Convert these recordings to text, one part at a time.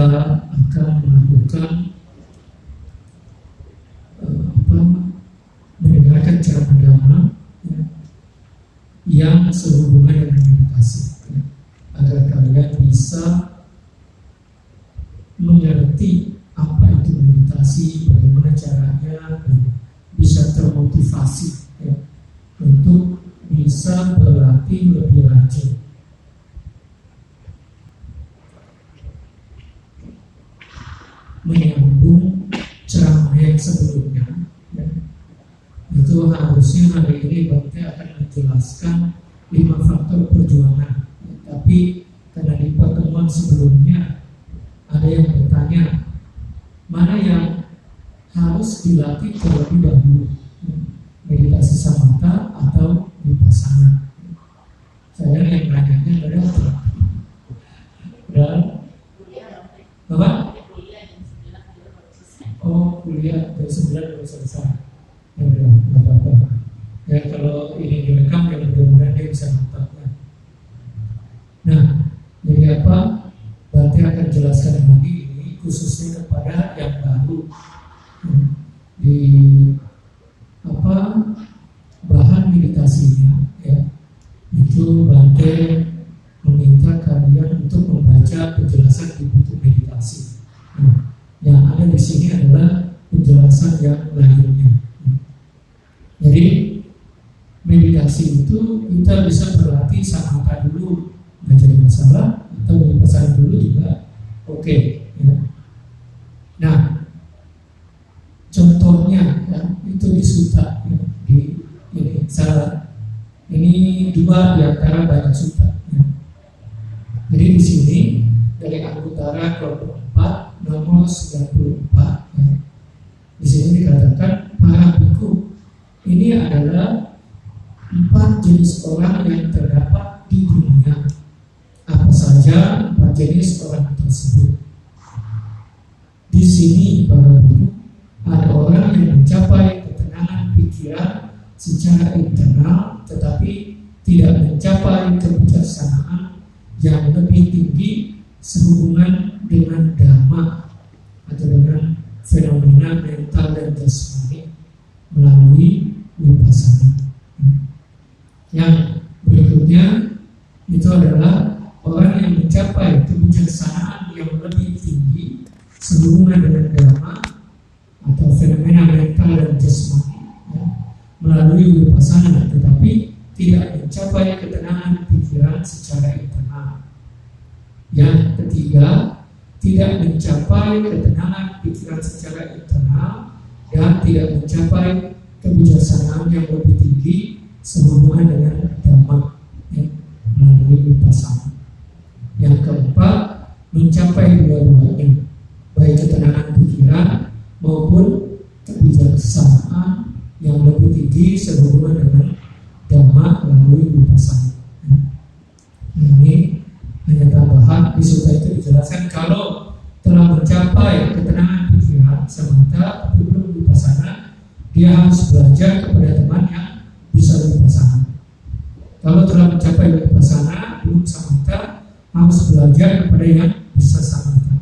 kita akan melakukan mendengarkan ceramah agama yang sehubungan dengan meditasi, agar kalian bisa mengerti apa itu meditasi, bagaimana caranya, dan bisa termotivasi untuk bisa berlatih lebih rajin. Menyambung ceramah yang sebelumnya, itu harusnya hari ini Bante akan menjelaskan 5 faktor perjuangan. Tapi karena di pertemuan sebelumnya ada yang bertanya, mana yang harus dilatih terlebih dahulu, meditasi samatha atau vipassana? Saya yang nanyanya adalah dan Bapak? Oh, kuliah dari 9 baru selesai. Ya udah, nggak apa-apa. Ya kalau ini direkam ya mudah-mudahan dia bisa nontonnya. Nah, jadi apa? Berarti akan jelaskan lagi ini khususnya kepada yang baru di bahan meditasinya, ya. Itu Bante meminta kalian untuk membaca penjelasan di buku meditasi. Yang ada di sini adalah penjelasan yang lainnya. Jadi meditasi itu kita bisa berlatih samatha dulu, nggak jadi masalah, atau vipassana dulu juga oke. Ya. Nah, contohnya ya, itu di sutta, ya, di ini ini 2 di antara banyak sutta. Ya. Jadi di sini dari Anguttara kelompok 4 nomor 94, ya. Di sini dikatakan para biku ini adalah 4 jenis orang yang terdapat di dunia. Apa saja 4 jenis orang tersebut? Di sini para biku ada orang yang mencapai ketenangan pikiran secara internal, tetapi tidak mencapai kebijaksanaan yang lebih tinggi sehubungan dengan dhamma atau dengan fenomena mental dan jasmani melalui vipassana. Yang berikutnya itu adalah orang yang mencapai kebijaksanaan yang lebih tinggi sehubungan dengan dhamma atau fenomena mental dan jasmani, ya, melalui vipassana, tetapi tidak mencapai ketenangan pikiran secara internal. Yang ketiga, tidak mencapai ketenangan pikiran secara internal dan tidak mencapai kebijaksanaan yang lebih tinggi sehubungan dengan dhamma, ya, melalui vipassana. Yang keempat, mencapai dua-duanya, baik ketenangan pikiran maupun kebijaksanaan yang lebih tinggi sehubungan dengan dhamma melalui vipassana. Ini hanya tambahan. Di sutta itu dijelaskan kalau telah mencapai ketenangan pikiran samatha tapi belum vipassana, dia harus belajar kepada teman yang bisa vipassana. Kalau telah mencapai vipassana belum samatha, harus belajar kepada yang bisa samatha.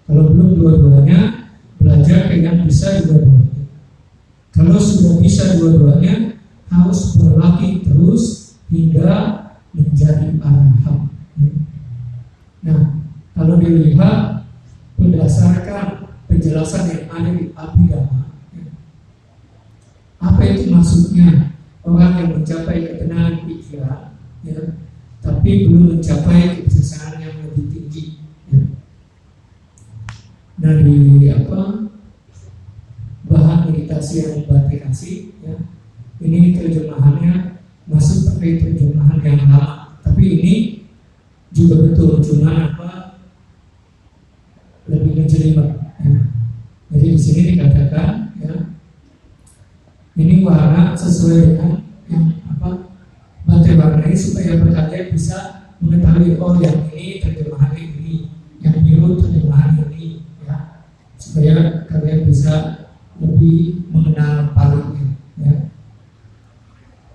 Kalau belum dua-duanya, belajar ke yang bisa dua-duanya. Kalau sudah bisa dua-duanya, harus berlatih terus hingga menjadi arahant. Nah, kalau dilihat berdasarkan penjelasan yang ada di Abhidhamma, apa itu maksudnya orang yang mencapai ketenangan pikiran, ya, tapi belum mencapai kebijaksanaan yang lebih tinggi, ya. Nah, di bahan meditasi yang Bante kasih, ya, ini terjemahannya masih pakai terjemahan yang lama, tapi ini juga betul, cuma lebih menjelimet, ya. Jadi di sini dikatakan, ya, ini warna sesuai dengan yang Bante warnai supaya kalian bisa mengetahui, oh yang ini terjemahan ini, yang biru terjemahan ini, ya, supaya kalian bisa lebih mengenal palingnya, ya.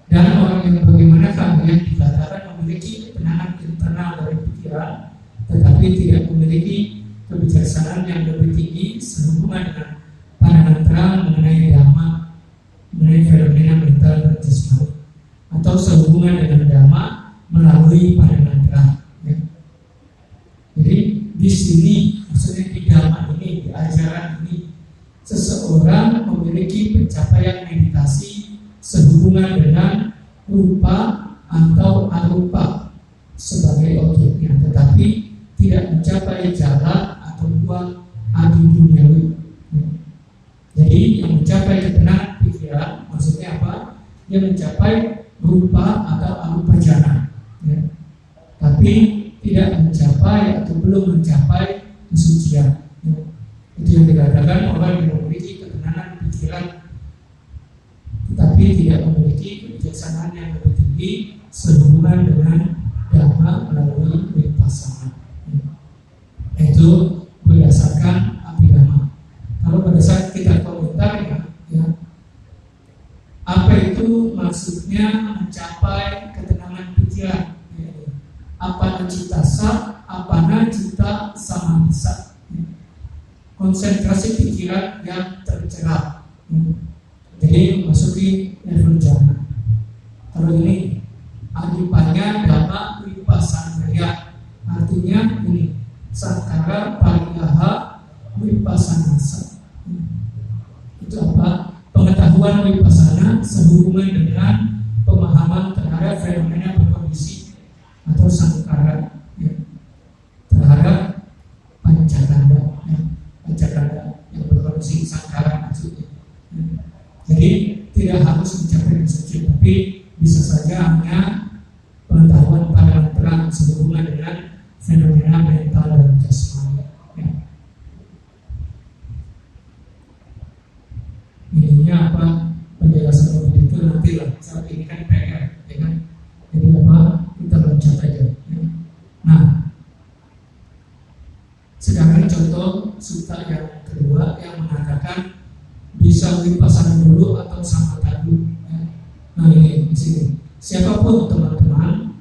Dan orang yang bagaimana kalian dikatakan memiliki ketenangan internal dari pikiran, tetapi tidak memiliki kebijaksanaan kebijaksanaan yang lebih tinggi sehubungan dengan pandangan terang mengenai dhamma, mengenai fenomena mental dan jasmani, atau sehubungan dengan dhamma melalui pandangan terang. Ya. Jadi di sini, maksudnya di dhamma ini, di ajaran ini, seseorang memiliki pencapaian meditasi sehubungan dengan rupa atau arupa sebagai objeknya, tetapi tidak mencapai jalan atau buah adi duniawi. Jadi yang mencapai ketenangan pikiran, maksudnya apa? Dia mencapai rupa atau arupa jana, ya. Tapi tidak mencapai atau belum mencapai kesucian. Ya. Itu yang dikatakan orang yang memiliki ketenangan pikiran, tetapi tidak memiliki kebijaksanaan yang lebih tinggi sehubungan dengan dhamma melalui vipassana. Itu berdasarkan Abhidhamma. Kalau pada saat kita komentarnya, ya, apa itu maksudnya mencapai ketenangan pikiran? Ya, apa cita sa, apa cita samadisa? Ya. Konsentrasi pikiran yang tercerah. Ya. Jadi memasuki level jana. Kalau ini adipanya dhamma vipassana, artinya ini sankara pariyaha vipassanasa. Itu apa? Pengetahuan vipassana sehubungan dengan pemahaman terhadap fenomena berkondisi atau sankara, ya, terhadap pancakanda, ya, pancakanda yang berkondisi sankara maksudnya. Ya. Jadi tidak harus mencapai kesucian, tapi bisa saja hanya pengetahuan pandangan terang sehubungan dengan fenomena mental dan jasmani. Ya. Ininya apa? Penjelasan lebih detail nanti lah. Saat ini kan PR, ya kan? Jadi apa? Kita loncat aja. Ya. Nah, sekarang contoh sutta yang kedua yang mengatakan bisa vipassana dulu atau samatha dulu. Ya. Nah ini di sini. Siapapun teman-teman,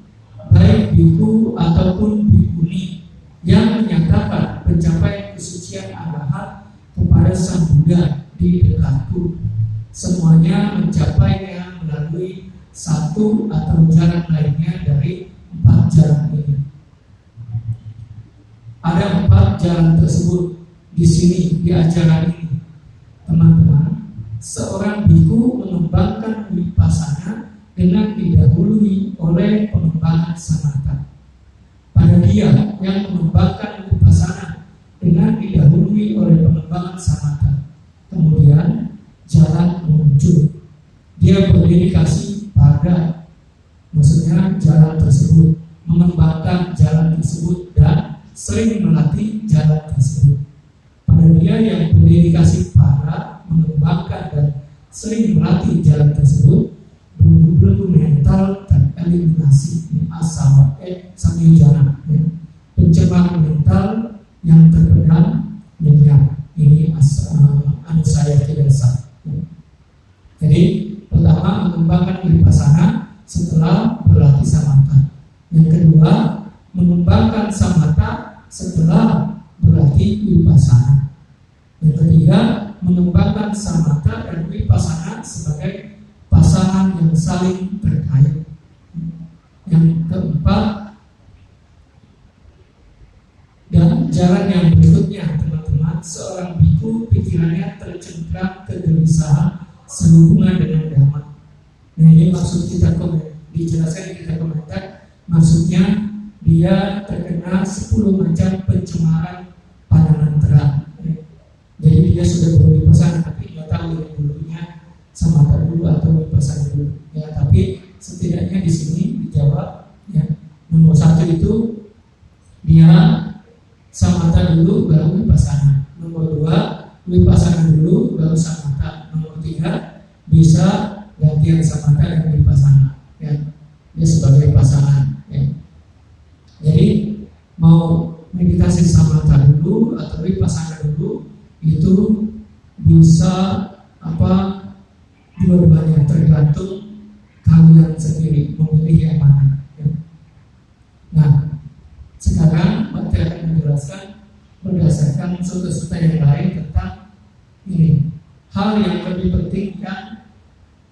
baik biku ataupun bikuni yang menyatakan pencapaian kesucian arahat kepada Sang Buddha di dekatku, semuanya mencapainya melalui satu atau jalan lainnya dari 4 jalan ini. Ada 4 jalan tersebut di sini di ajaran ini. Teman-teman, seorang biku mengembangkan vipassana dengan didahului oleh pengembangan samatha. Pada dia yang mengembangkan vipassana dengan didahului oleh pengembangan samatha, kemudian jalan muncul. Dia berdedikasi pada, maksudnya jalan tersebut, mengembangkan jalan tersebut dan sering melatih jalan tersebut. Pada dia yang berdedikasi pada, mengembangkan dan sering melatih jalan tersebut, belum mental tereliminasi asal samyojana, ya. Pencemaran mental yang terpendam lenyap. Ini anusaya dasa. Ya. Jadi pertama mengembangkan vipassana setelah berlatih samatha. Yang kedua mengembangkan samatha setelah berlatih vipassana. Yang ketiga mengembangkan samatha dan vipassana sebagai pasangan yang saling terkait. Yang keempat, dan jalan yang berikutnya, teman-teman, seorang biku pikirannya tercengkram kegelisahan sehubungan dengan dhamma. Nah ini maksud kita dijelaskan kita komentar, maksudnya dia terkena 10 macam pencemaran pandangan terang. Jadi dia sudah bervipassana tapi nggak tahu ini dulunya samatha dulu atau vipassana dulu. Ya, tapi setidaknya di sini dijawab, ya, nomor 1 itu dia samatha dulu baru vipassana. Nomor 2 vipassana dulu baru samatha. Nomor 3 bisa gantian samatha dan vipassana. Ya, dia sebagai pasangan. Ya. Jadi mau meditasi samatha dulu atau vipassana dulu itu bisa dua-duanya, tergantung kalian sendiri memilih yang mana. Ya. Nah, sekarang Pak akan menjelaskan berdasarkan sutta-sutta yang lain tentang ini. Hal yang lebih penting yang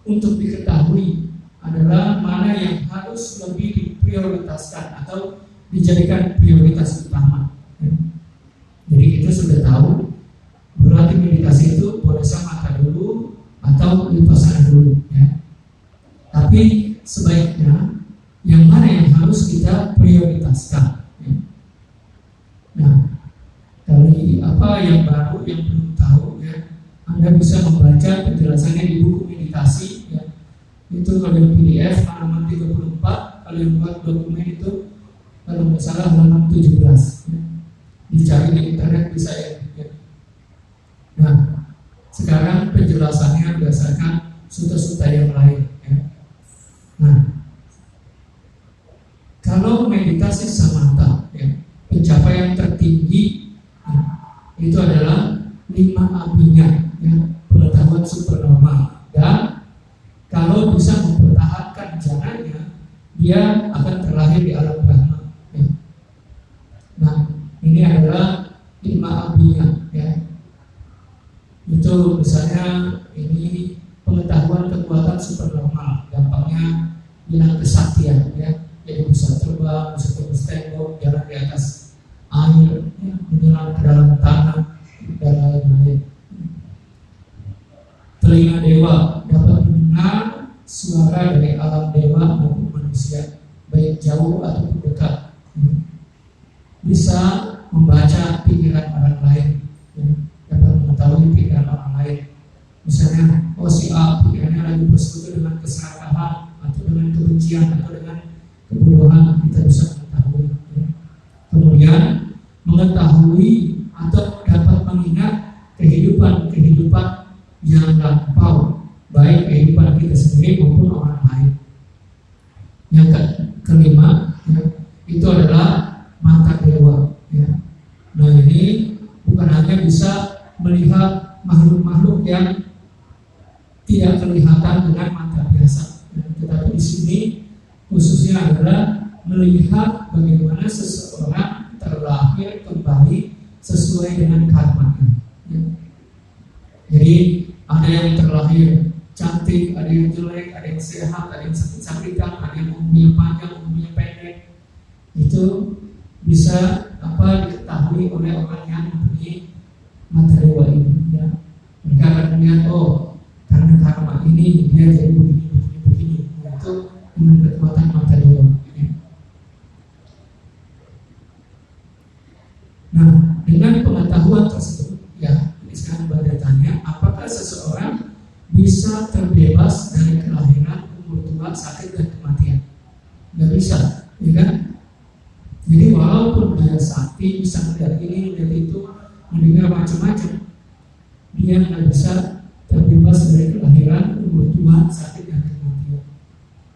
untuk diketahui adalah mana yang harus lebih diprioritaskan atau dijadikan prioritas utama. Jadi kita sudah tahu berarti meditasi itu boleh samatha dulu atau vipassana dulu, ya. Tapi sebaiknya yang mana yang harus kita prioritaskan, ya. Nah, dari apa yang baru yang belum tahu, ya, Anda bisa membaca penjelasannya di buku meditasi, ya. Itu kalau yang PDF halaman 34, kalau yang buat dokumen itu kalau nggak salah halaman 17, ya. Dicari di internet bisa, ya. Nah, sekarang penjelasannya berdasarkan sutta-sutta yang lain, ya. Nah, kalau meditasi samatha, ya, pencapaian tertinggi, ya, itu adalah 5 abinya, ya, pengetahuan supernormal, dan kalau bisa mempertahankan jananya, dia akan terlahir di alam Brahma, ya. Nah, ini adalah 5 abinya, ya. Itu misalnya ini pengetahuan kekuatan supernormal, gampangnya bilang kesaktian, ya. Jadi bisa terbang, bisa tembus tembok, jalan di atas air, ya, menyelam ke dalam tanah dan lain-lain. Telinga dewa dapat mendengar suara dari alam dewa maupun manusia, baik jauh ataupun dekat. Bisa membaca pikiran orang lain, ya, dapat mengetahui pikiran orang lain. Misalnya, oh si A pikirannya lagi bersekutu dengan keserakahan atau dengan kebencian atau dengan kebodohan, kita bisa mengetahui, ya. Kemudian mengetahui atau dapat mengingat kehidupan yang lampau, baik kehidupan kita sendiri maupun orang lain. Yang kelima, ya, itu adalah mata dewa, ya. Nah, ini bukan hanya bisa melihat makhluk-makhluk yang tidak kelihatan dengan mata biasa, ya, tetapi di sini khususnya adalah melihat bagaimana seseorang terlahir kembali sesuai dengan karmanya, ya. Jadi ada yang terlahir cantik, ada yang jelek, ada yang sehat, ada yang sakit-sakitan, ada yang umurnya panjang, umurnya pendek. Itu bisa diketahui oleh orang yang mempunyai mata dewa ini, ya. Mereka akan melihat, oh, karena karma ini dia jadi begini. Itu dengan kekuatan mata dewa, ya. Nah, dengan pengetahuan tersebut, ya, ini sekarang bertanya, apakah seseorang bisa terbebas dari kelahiran, umur tua, sakit dan kematian? Nggak bisa, ya kan? Jadi walaupun dia sakti, bisa melihat ini, melihat itu, mendengar macam-macam, dia nggak bisa terbebas dari kelahiran, umur tua, sakit dan kematian.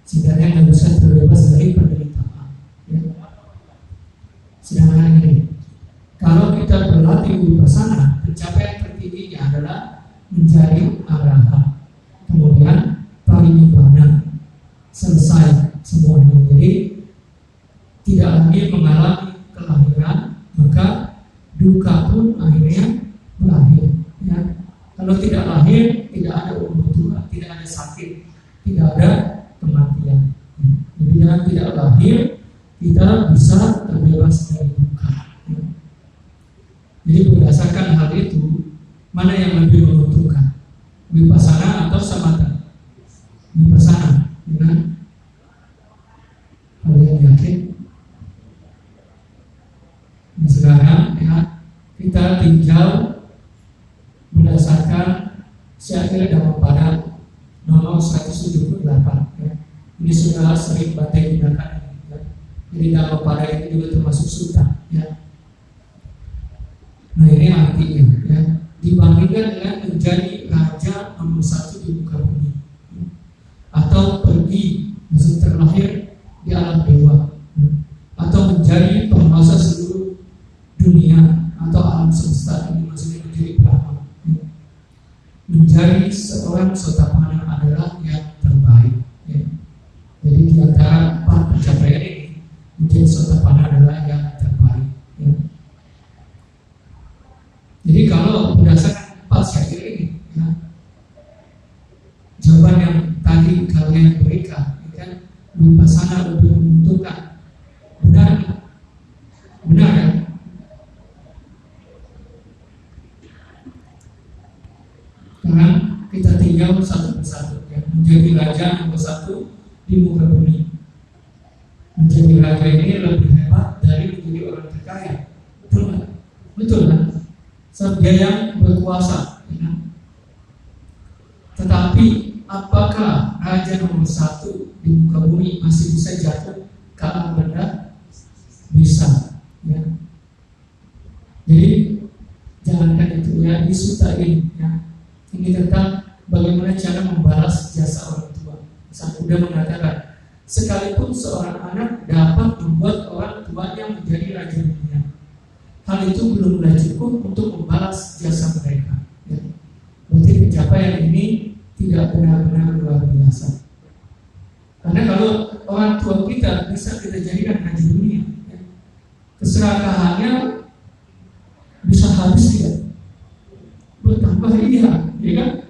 Sehingga dia nggak bisa terbebas dari penderitaan, ya. Sedangkan ini, kalau kita berlatih vipassana, pencapaian tertingginya adalah menjadi arahat, kemudian parinibbana, selesai semuanya. Jadi tidak lagi mengalami kelahiran, maka duka pun akhirnya berakhir, ya. Kalau tidak lahir, tidak ada umur tua, tidak ada sakit, tidak ada kematian. Jadi dengan tidak lahir, kita bisa terbebas dari duka, ya. Jadi berdasarkan hal itu, mana yang lebih menguntungkan, vipassana atau samatha? Vipassana, ya. Kalian yakin? Nah, sekarang, ya, kita tinjau berdasarkan syair Dhammapada nomor 178, ya. Ini sudah sering Bante gunakan, ya. Jadi Dhammapada ini juga termasuk sutta, ya. Nah, ini artinya, ya, dibandingkan dengan menjadi raja nomor 1 di muka bumi, ya, atau pergi, maksud terlahir di alam dewa, ya, atau menjadi penguasa seluruh dunia atau alam semesta ini, maksudnya menjadi Brahma, ya. Menjadi seorang sotapanna adalah yang terbaik, ya. Jadi di antara 4 pencapaian ini, menjadi sotapanna adalah yang terbaik, ya. beliau satu persatu, ya, menjadi raja nomor satu di muka bumi. Menjadi raja ini lebih hebat dari menjadi orang terkaya. Betul kan? Betul kan? Sebab dia yang berkuasa, ya. Tetapi apakah raja nomor satu di muka bumi masih bisa jatuh ke alam rendah? Bisa, ya. Jadi jangankan itu, ya, di suta ini, ya, ini tentang bagaimana cara membalas jasa orang tua. Sang Buddha mengatakan, sekalipun seorang anak dapat membuat orang tuanya menjadi raja dunia, hal itu belumlah cukup untuk membalas jasa mereka, ya. Berarti pencapaian ini tidak benar-benar luar biasa. Karena kalau orang tua kita bisa kita jadikan raja dunia, ya, keserakahannya bisa habis tidak? Bertambah, iya, ya kan?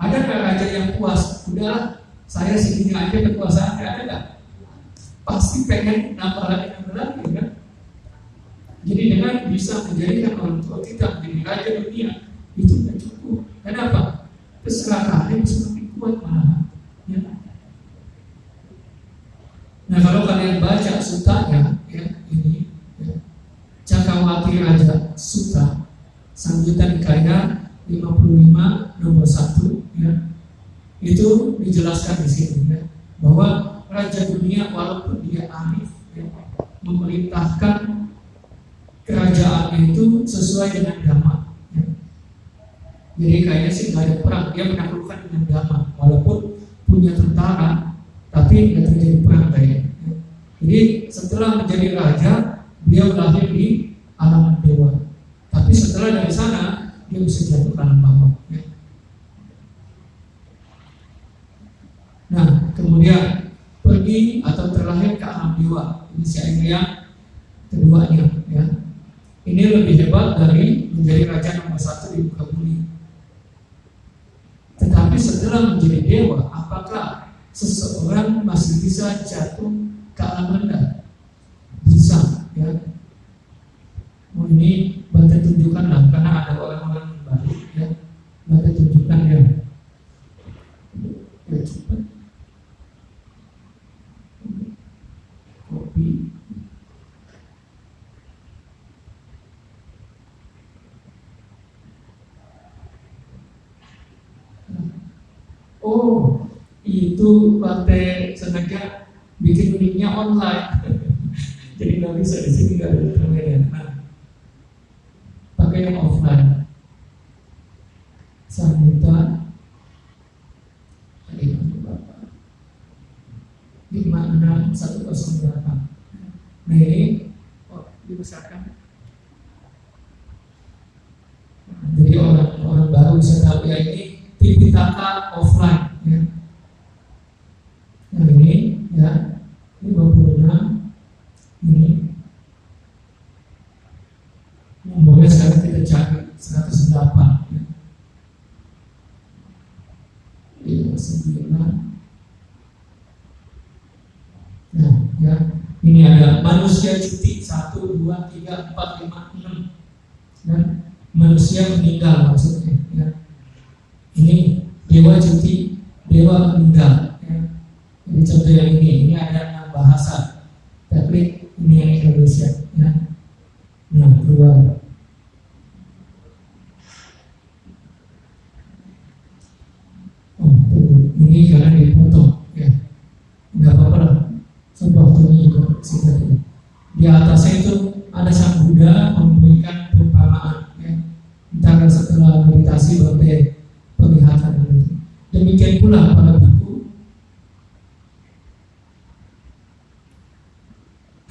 Ada nggak raja yang puas? Udah, saya segini aja kekuasaannya, ada nggak? Pasti pengen nambah lagi, ya kan? Jadi dengan bisa menjadikan orang tua kita menjadi raja dunia, itu tidak cukup. Kenapa? Keserakahannya semakin kuat malah, ya. Nah, kalau kalian baca sutanya, ya, ini, ya, Cakrawati Raja Sutta Samyutta Nikaya 55 nomor 1, ya, itu dijelaskan di sini, ya, bahwa raja dunia walaupun dia arif, ya, memerintahkan kerajaannya itu sesuai dengan dhamma, ya. Jadi kayaknya sih nggak ada perang, dia menaklukkan dengan dhamma, walaupun punya tentara, tapi nggak terjadi perang kayaknya, ya. Jadi setelah menjadi raja, beliau lahir di alam dewa. Tapi setelah dari sana dia bisa jatuh ke alam bawah, ya. Nah, kemudian pergi atau terlahir ke alam dewa. Ini syair yang keduanya, ya. Ini lebih hebat dari menjadi raja nomor satu di muka bumi. Tetapi setelah menjadi dewa, apakah seseorang masih bisa jatuh ke alam rendah? Bisa, ya. Oh, ini bantu tunjukkan lah, karena ada orang-orang baru, ya. Bantu tunjukkan, ya. Ya, cepat. Kopi. Oh, itu partai sengaja bikin linknya online. Jadi nggak bisa di sini, nggak ada internet. Nah, pakai yang offline. Samyutta 56108. Nah, ini dibesarkan. Jadi orang baru bisa tahu, ya, ini Tipitaka offline, ya. Yang ini, ya, 56. Ini nomornya sekarang kita cari 108, ya. 59. Nah, ya, ini ada manusia cuti 1, 2, 3, 4, 5, 6. Dan manusia meninggal maksudnya, ya. Ini dewa cuti, dewa meninggal, ya. Jadi contoh yang ini ada 6 bahasa. Kita klik ini yang Indonesia, ya. Nah, keluar. Oh, tunggu. Ini karena dipotong, ya. Enggak apa-apa lah. Waktunya juga singkat. Di atasnya itu ada Sang Buddha memberikan perumpamaan, ya. Entah setelah meditasi sampai penglihatan itu. Demikian pula para biku.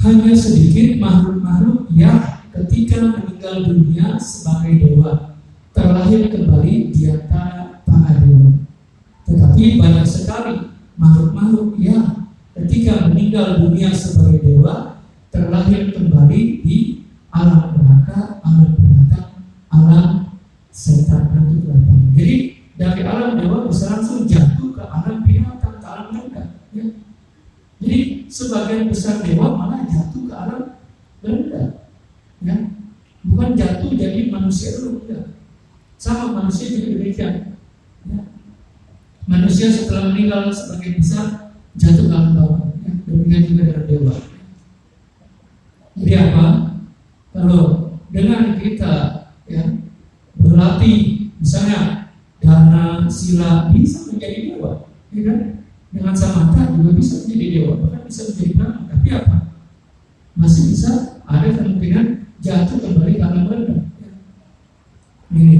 Hanya sedikit makhluk-makhluk yang ketika meninggal dunia sebagai dewa terlahir kembali di antara para dewa. Tetapi banyak sekali makhluk-makhluk yang ketika meninggal dunia sebagai dewa terlahir kembali di alam neraka, alam binatang, alam setan dan lapangan. Jadi dari alam dewa bisa langsung jatuh ke alam binatang, ke alam rendah, ya. Jadi sebagian besar dewa malah jatuh ke alam rendah, ya. Bukan jatuh jadi manusia dulu, enggak. Sama manusia juga demikian. Ya. Manusia setelah meninggal sebagian besar jatuh ke alam bawah. Ya. Demikian juga dengan dewa. Jadi apa? Kalau dengan kita ya berlatih, misalnya dana, sila, bisa menjadi dewa, ya kan? Dengan samatha juga bisa menjadi dewa, bahkan bisa menjadi brahma. Tapi apa? Masih bisa ada kemungkinan jatuh kembali ke alam rendah. Ya. Ini,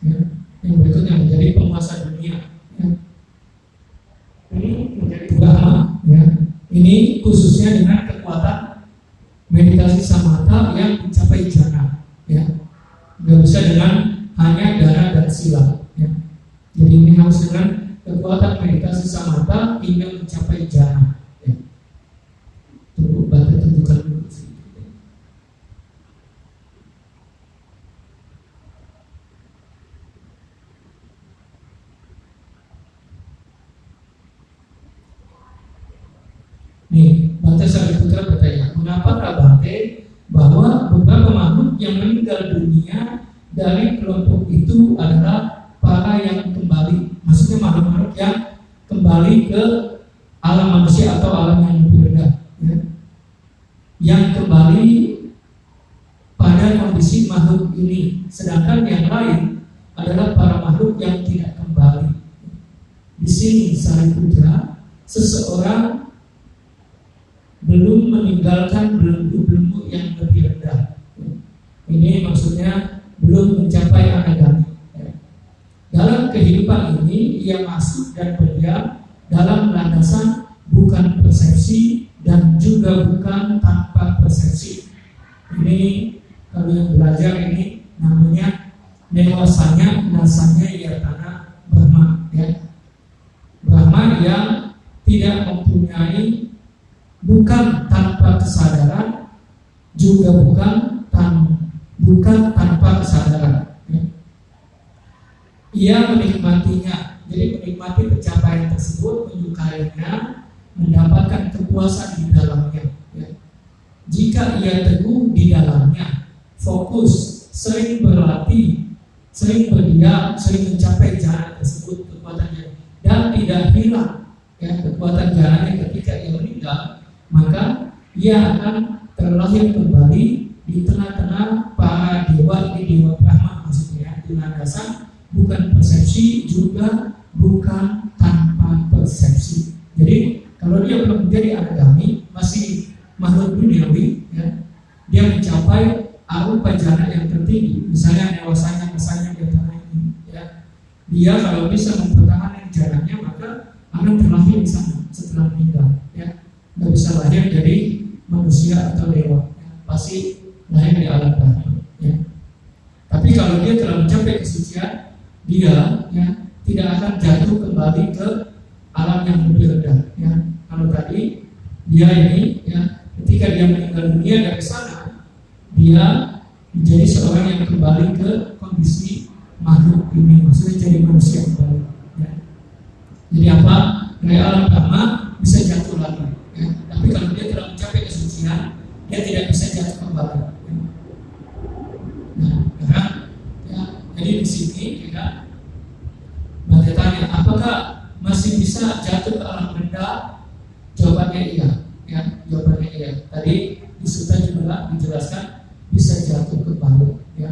ya. Yang berikutnya menjadi penguasa dunia. Ya. Ini menjadi brahma. Ya. Ini khususnya dengan kekuatan meditasi samatha yang mencapai jana. Ya. Nggak bisa dengan hanya dana dan sila. Ya. Jadi ini harus dengan kekuatan meditasi samatha hingga mencapai jana. Ya. Tunggu, baca tunjukkan dulu. Nih, Bante Sariputra bertanya, mengapa Bante bahwa beberapa makhluk yang meninggal dunia dari kelompok itu adalah para yang kembali, maksudnya makhluk-makhluk yang kembali ke alam manusia atau alam yang lebih rendah, ya. Yang kembali pada kondisi makhluk ini, sedangkan yang lain adalah para makhluk yang tidak kembali. Di sini Sariputra, seseorang belum meninggalkan belenggu-belenggu yang lebih rendah. Ini maksudnya belum mencapai anagami. Dalam kehidupan ini ia masuk dan berdiam dalam landasan bukan persepsi dan juga bukan tanpa persepsi. Ini kalau yang belajar ini namanya dewasanya nasanya yatana Brahma, ya. Brahma yang tidak mempunyai, bukan tanpa kesadaran, juga bukan tanpa kesadaran. Ya. Ia menikmatinya, jadi menikmati pencapaian tersebut, menyukainya, mendapatkan kepuasan di dalamnya. Ya. Jika ia teguh di dalamnya, fokus, sering berlatih, sering berdiam, sering mencapai jana tersebut, kekuatannya, dan tidak hilang ya kekuatan jananya ketika ia meninggal, maka ia akan terlahir kembali di tengah-tengah para dewa, ini dewa Brahma maksudnya, di landasan bukan persepsi juga bukan tanpa persepsi. Jadi kalau dia belum menjadi anagami, masih makhluk duniawi, ya, dia mencapai arupa jana yang tertinggi, misalnya dewasanya masanya di tanah ini, ya, dia kalau bisa mempertahankan jananya maka akan terlahir di sana setelah meninggal, ya. Nggak bisa lahir jadi manusia atau dewa, ya. Pasti lahir di alam Brahma, ya. Tapi kalau dia telah mencapai kesucian, dia ya tidak akan jatuh kembali ke alam yang lebih rendah, ya. Kalau tadi dia ini ya ketika dia meninggal dunia dari sana, dia menjadi seorang yang kembali ke kondisi makhluk ini, maksudnya jadi manusia kembali, ya. Jadi apa? Dari alam Brahma bisa jatuh lagi, ya. Tapi kalau dia telah mencapai kesucian, dia tidak bisa jatuh kembali, ya. Nah, ya, jadi di sini ya, Bante tanya, apakah masih bisa jatuh ke alam rendah? Jawabannya iya, ya, jawabannya iya. Tadi di sutta juga dijelaskan bisa jatuh kembali, ya.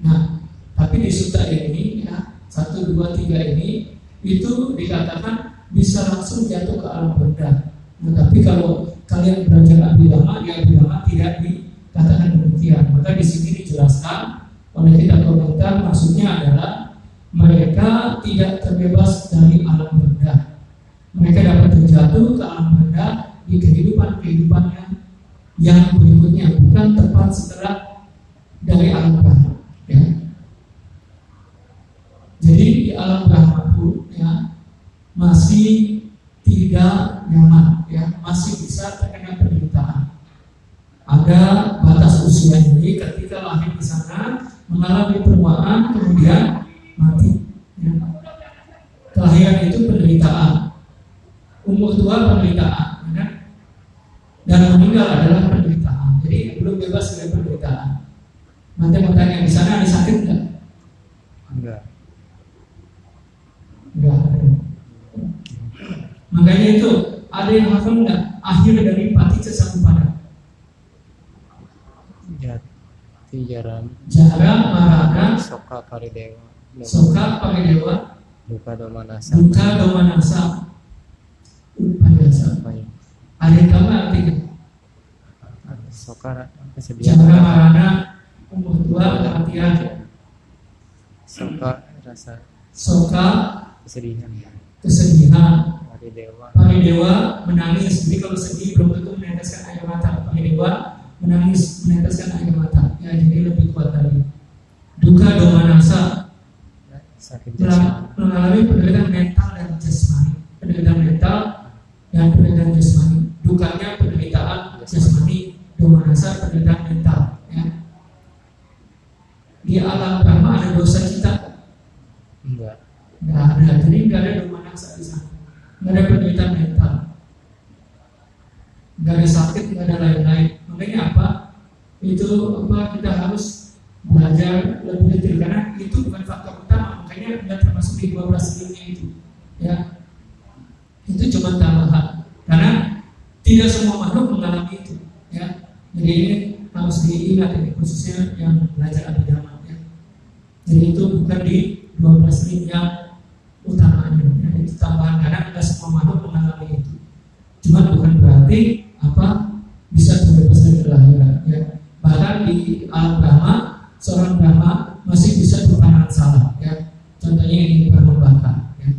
Nah, tapi di sutta ini ya 1, 2, 3 ini itu dikatakan bisa langsung jatuh ke alam rendah. Nah, tapi kalau kalian belajar Abhidhamma, di Abhidhamma tidak dikatakan demikian. Maka di sini dijelaskan oleh kitab komentar, maksudnya adalah mereka tidak terbebas dari alam rendah. Mereka dapat terjatuh ke alam rendah di kehidupannya yang berikutnya, bukan tepat setelah dari alam Brahma, ya. Jadi di alam Brahma pun ya masih tidak nyaman, ya, masih bisa terkena penderitaan. Ada batas usia ini ketika lahir di sana mengalami penuaan kemudian mati, ya. Kelahiran itu penderitaan, umur tua penderitaan, ya. Dan meninggal adalah penderitaan. Jadi belum bebas dari penderitaan. Nanti mau tanya, di sana ada sakit enggak? Enggak. Makanya itu ada yang hafal nggak akhir dari Paticcasamuppada? Jati jaram Marana soka paridewa duka domanasa upayasa. Ada yang tahu nggak artinya? soka kesedihan, Jara marana umur tua kematian, soka rasa soka kesedihan, paridewa menangis. Jadi kalau sedih belum tentu meneteskan air mata. Paridewa menangis meneteskan air mata. Ya, jadi lebih kuat lagi. Duka domanasa sakit jasmani, mengalami penderitaan mental dan jasmani. Penderitaan mental dan penderitaan jasmani. Dukanya penderitaan jasmani, domanasa penderitaan mental. Ya. Di alam Brahma ada dosa cita? enggak ada. Jadi nggak ada domanasa di sana. Nggak ada penderitaan mental, nggak ada sakit, nggak ada lain-lain. Makanya apa? Itu apa? Kita harus belajar lebih detail karena itu bukan faktor utama. Makanya nggak termasuk di 12 ilmunya itu. Ya, itu cuma tambahan. Karena tidak semua makhluk mengalami itu. Ya, jadi ini harus diingat ini khususnya yang belajar abhidhamma. Ya. Jadi itu bukan di 12 ilmu yang utamanya. Ya, itu tambahan karena tidak semua makhluk mengalami itu. Cuma bukan berarti apa bisa terbebas dari kelahiran. Ya. Bahkan di alam Brahma, seorang Brahma masih bisa berpandangan salah. Ya. Contohnya ini Brahma Baka. Ya.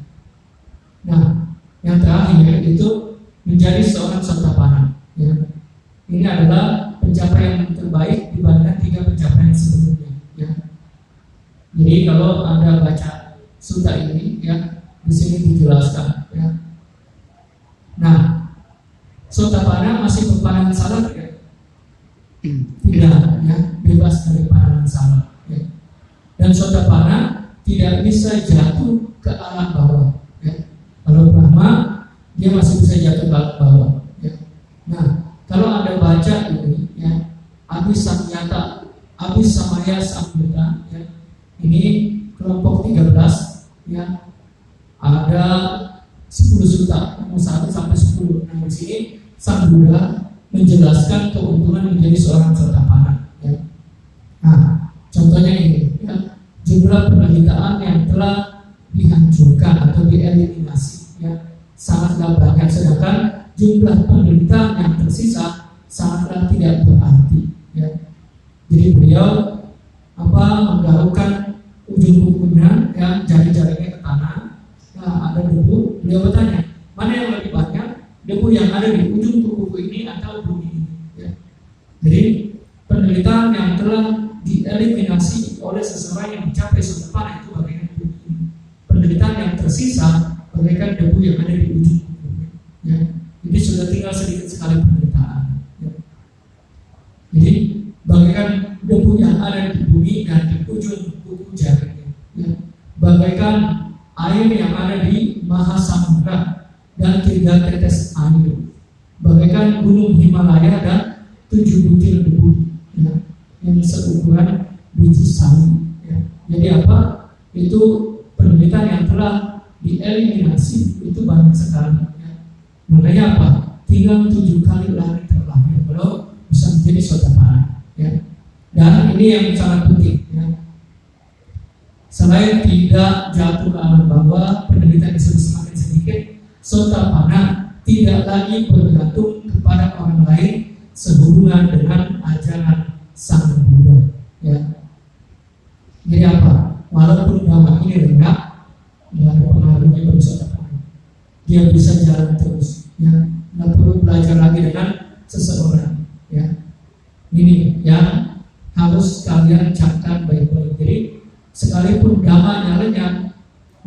Nah, yang terakhir itu menjadi seorang Sotapanna. Ya. Ini adalah pencapaian terbaik dibandingkan 3 pencapaian sebelumnya. Ya. Jadi kalau Anda baca sutta ini, ya, di sini dijelaskan. Ya. Nah, Sotapanna masih berpandangan salah tidak? Tidak, ya, bebas dari pandangan salah. Ya. Dan Sotapanna tidak bisa jatuh ke alam bawah. Ya. Kalau Brahma, dia masih bisa jatuh ke alam bawah. Ya. Nah, kalau Anda baca ini, ya, Abhisamyata, Abhisamaya Samyuta, ya, ini kelompok 13, ya, ada 10 sutta, nomor 1 sampai 10. Nah, di sini Sang Buddha menjelaskan keuntungan menjadi seorang Sotapanna. Ya. Nah, contohnya ini, ya, jumlah penderitaan yang telah dihancurkan atau dieliminasi, ya, sangatlah banyak, sedangkan jumlah penderitaan yang tersisa sangatlah tidak berarti. Ya. Jadi beliau menggarukan ujung kukunya, ya, jari-jarinya ke tanah. Nah, ada debu. Beliau bertanya, mana yang lebih banyak, debu yang ada di ujung kuku ini atau bumi ini? Ya. Jadi penderitaan yang telah dieliminasi oleh seseorang yang mencapai Sotapanna itu bagaikan bumi ini. Penderitaan yang tersisa bagaikan debu yang ada di ujung kukunya. Ya. Jadi sudah tinggal sedikit sekali penderitaan. Ya. Jadi bagaikan debu yang ada di bumi dan di ujung kuku jarinya. Ya. Bagaikan air yang ada di Mahasamudra dan 3 tetes air, bagaikan gunung Himalaya dan 7 butir debu, ya, yang seukuran biji sawi. Ya. Jadi apa? Itu penderitaan yang telah dieliminasi itu banyak sekali. Ya. Makanya apa? Tinggal 7 kali lagi terlahir kalau bisa menjadi Sotapanna. Ya. Dan ini yang sangat penting. Ya. Selain tidak jatuh ke alam bawah, penderitaan disebut semakin sedikit, Sotapanna tidak lagi bergantung kepada orang lain sehubungan dengan ajaran Sang Buddha. Ya. Jadi apa? Walaupun dhamma ini rendah, nggak ada pengaruhnya bagi Sotapanna. Dia bisa jalan terus. Ya. Nggak perlu belajar lagi dengan seseorang. Ya. Ini yang harus kalian camkan baik-baik. Jadi sekalipun dhamanya lenyap,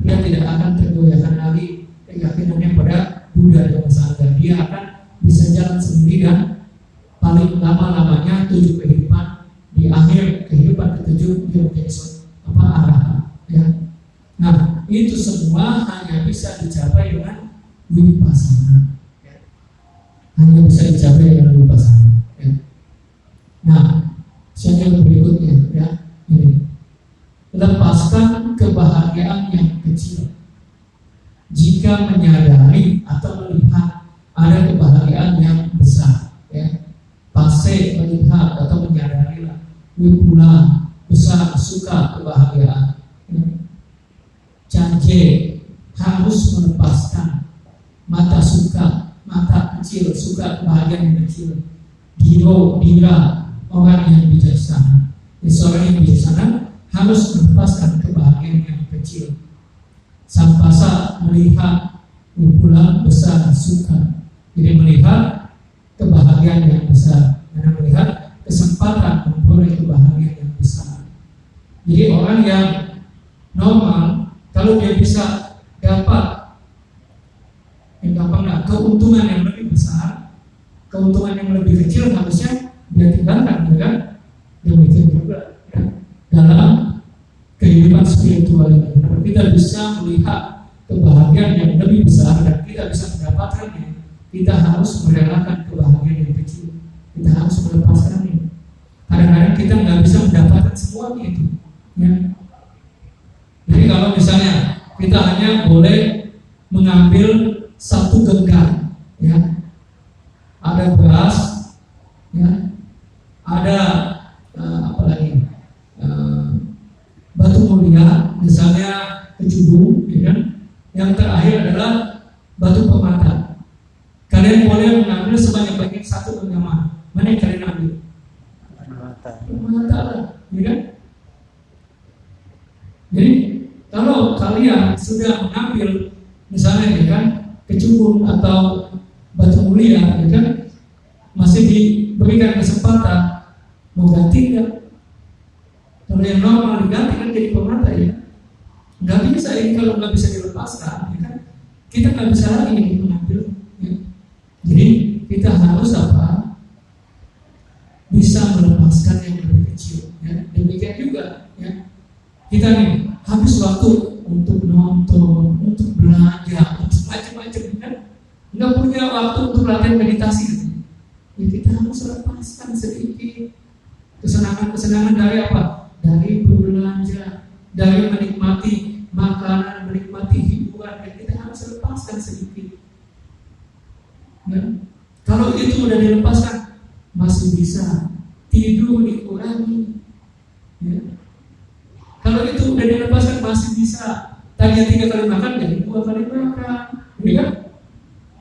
dia tidak akan tergoyahkan lagi keyakinannya pada Buddha dan Sangha. Dia akan bisa jalan sendiri dan paling lama-lamanya 7 kehidupan, di akhir kehidupan ke-7 dia menjadi arahat. Ya. Nah, itu semua hanya bisa dicapai dengan vipassana. Ya. Hanya bisa dicapai dengan vipassana. Ya. Nah, yang berikutnya, ya, ini. Lepaskan kebahagiaan yang kecil. Jika ketika menyadari atau melihat ada kebahagiaan yang besar, ya. Fase melihat atau menyadari lah, wipula, besar, suka, kebahagiaan, ya. Janji harus melepaskan mata suka, mata kecil, suka kebahagiaan yang kecil. Dira, orang yang bijaksana. Seorang yang bijaksana harus melepaskan kebahagiaan yang kecil. Sampasa melihat kumpulan besar suka. Jadi melihat kebahagiaan yang besar, karena melihat kesempatan memperoleh kebahagiaan yang besar. Jadi orang yang normal, kalau dia bisa dapat keuntungan yang lebih besar, keuntungan yang lebih kecil, harusnya dia tinggalkan, kan? Demikian juga ya, dalam kehidupan spiritual ini. Kita bisa melihat kebahagiaan yang lebih besar dan kita bisa mendapatkannya. Kita harus merelakan kebahagiaan yang kecil. Kita harus melepaskannya. Kadang-kadang kita nggak bisa mendapatkan semuanya itu. Ya. Jadi kalau misalnya kita hanya boleh mengambil satu genggam, ya, ada beras, ya, ada batu mulia, misalnya kecubung, ya kan? Yang terakhir adalah batu permata. Kalian boleh mengambil sebanyak-banyaknya satu genggaman. Mana yang kalian ambil? Permata lah, ya kan? Jadi kalau kalian sudah mengambil misalnya, ya kan, kecubung atau batu mulia, ya kan, masih diberikan kesempatan mau ganti enggak? Kalau yang normal diganti kan jadi permata, ya. Nggak bisa ini, kalau nggak bisa dilepaskan, ya kan, kita nggak bisa lagi mengambil. Ya. Jadi kita harus apa? Bisa melepaskan yang lebih kecil. Ya. Demikian juga, ya. Kita nih habis waktu untuk nonton, untuk belanja, untuk macam-macam, kan? Nggak punya waktu untuk latihan meditasi, gitu. Ya, kita harus lepaskan sedikit kesenangan-kesenangan dari apa? Dari berbelanja, dari menikmati makanan, menikmati hiburan, dan kita harus lepaskan sedikit. Ya. Kalau itu udah dilepaskan, masih bisa tidur dikurangi. Ya. Kalau itu udah dilepaskan, masih bisa tadinya 3 kali makan jadi 2 kali makan, ya kan?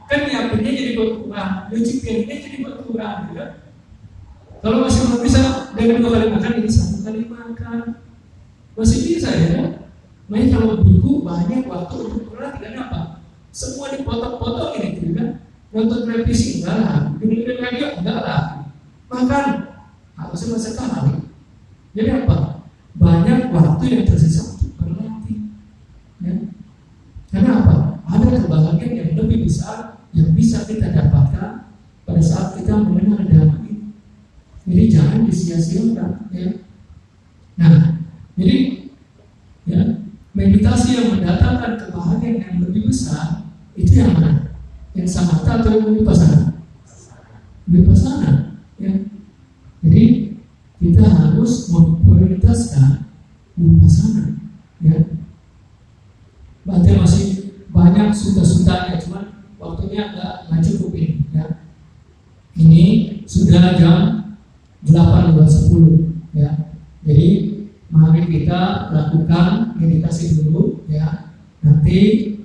Kan nyiapinnya jadi berkurang, nyuci piringnya jadi berkurang, ya. Kalau masih belum bisa dari 2 kali makan jadi 1 kali makan, masih bisa, ya. Makanya kalau biku banyak waktu untuk perhatikan apa? Semua dipotong-potong ini, gitu kan? Nonton televisi enggak lah, dengerin radio enggak lah, makan harusnya sekali. Jadi apa? Banyak waktu yang tersisa untuk berlatih, ya. Karena apa? Ada kebahagiaan yang lebih besar yang bisa kita dapatkan pada saat kita mendengar dhamma ini. Jadi jangan disia-siakan, ya. Nah, jadi, ya, meditasi yang mendatangkan kebahagiaan yang lebih besar itu yang mana? Yang samatha atau yang vipassana? Vipassana, ya. Jadi kita harus memprioritaskan vipassana, ya. Berarti masih banyak suta-sutanya, cuman waktunya nggak cukup ini, ya. Ini sudah jam 8:10, ya. Jadi mari kita lakukan meditasi dulu, ya. Nanti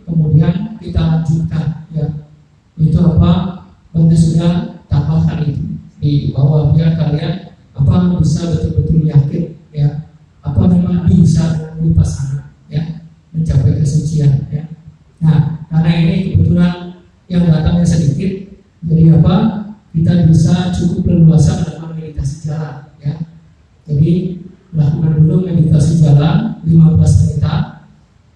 kemudian kita lanjutkan, ya. Itu apa? Bante sudah tambahkan itu di bawah biar kalian apa bisa betul-betul yakin, ya, apa memang bisa vipassana, ya, mencapai kesucian, ya. Nah, karena ini kebetulan yang datangnya sedikit, jadi apa? Kita bisa cukup leluasa melakukan meditasi jalan, ya. Jadi lakukan dulu meditasi jalan 15 menitan.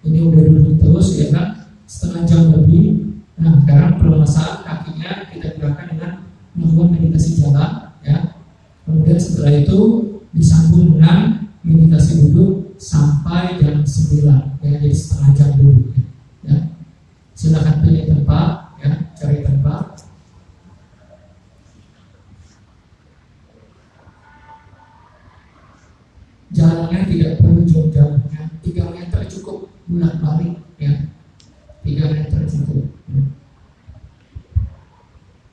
Ini udah duduk terus, ya kan, setengah jam lebih. Nah, sekarang permasalahan kakinya kita gerakan dengan melakukan meditasi jalan, ya. Kemudian setelah itu disambung dengan meditasi duduk sampai jam 9, ya, jadi setengah jam dulu, ya. Silakan pilih tempat, ya, cari tempat. Jalannya tidak perlu jauh-jauh, ya. 3 meter cukup bolak-balik, ya.